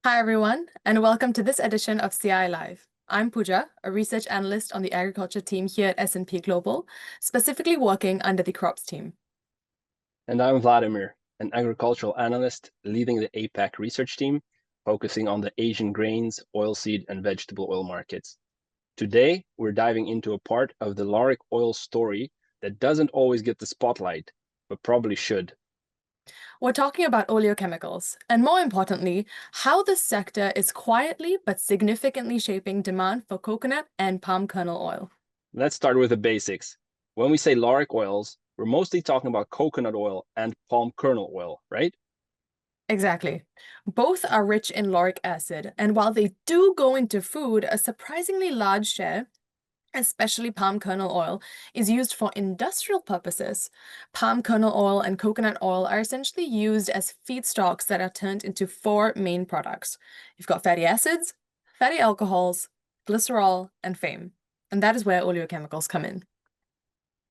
Hi, everyone, and welcome to this edition of CI Live. I'm Pujaa, a research analyst on the agriculture team here at S&P Global, specifically working under the crops team. And I'm Vladimir, an agricultural analyst leading the APAC research team, focusing on the Asian grains, oilseed, and vegetable oil markets. Today, we're diving into a part of the lauric oil story that doesn't always get the spotlight, but probably should. We're talking about oleochemicals, and more importantly, how this sector is quietly but significantly shaping demand for coconut and palm kernel oil. Let's start with the basics. When we say lauric oils, we're mostly talking about coconut oil and palm kernel oil, right? Exactly. Both are rich in lauric acid, and while they do go into food, a surprisingly large share, especially palm kernel oil, is used for industrial purposes. Palm kernel oil and coconut oil are essentially used as feedstocks that are turned into four main products. You've got fatty acids, fatty alcohols, glycerol, and FAME. And that is where oleochemicals come in.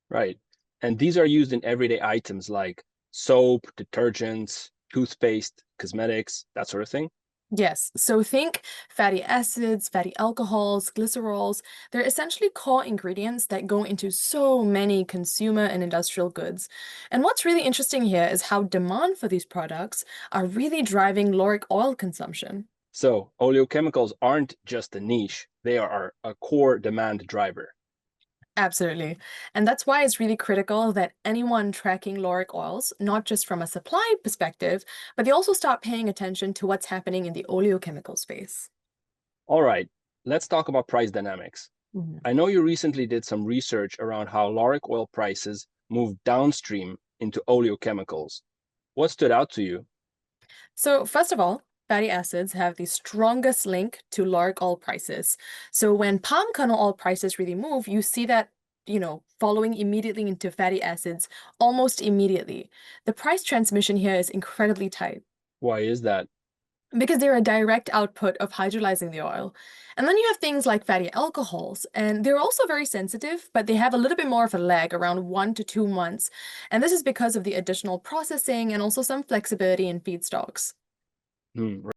Right. And these are used in everyday items like soap, detergents, toothpaste, cosmetics, that sort of thing. Yes, so think fatty acids, fatty alcohols, glycerols. They're essentially core ingredients that go into so many consumer and industrial goods. And what's really interesting here is how demand for these products are really driving lauric oil consumption. So oleochemicals aren't just a niche, they are a core demand driver. Absolutely. And that's why it's really critical that anyone tracking lauric oils, not just from a supply perspective, but they also start paying attention to what's happening in the oleochemical space. All right, let's talk about price dynamics. Mhm. I know you recently did some research around how lauric oil prices move downstream into oleochemicals. What stood out to you? So, first of all, fatty acids have the strongest link to lauric oil prices. So, when palm kernel oil prices really move, you see that, following immediately into fatty acids almost immediately. The price transmission here is incredibly tight Why is that? because they're a direct output of hydrolyzing the oil. And then you have things like fatty alcohols, and they're also very sensitive, but they have a little bit more of a lag, around 1 to 2 months. And this is because of the additional processing and also some flexibility in feedstocks. Hmm,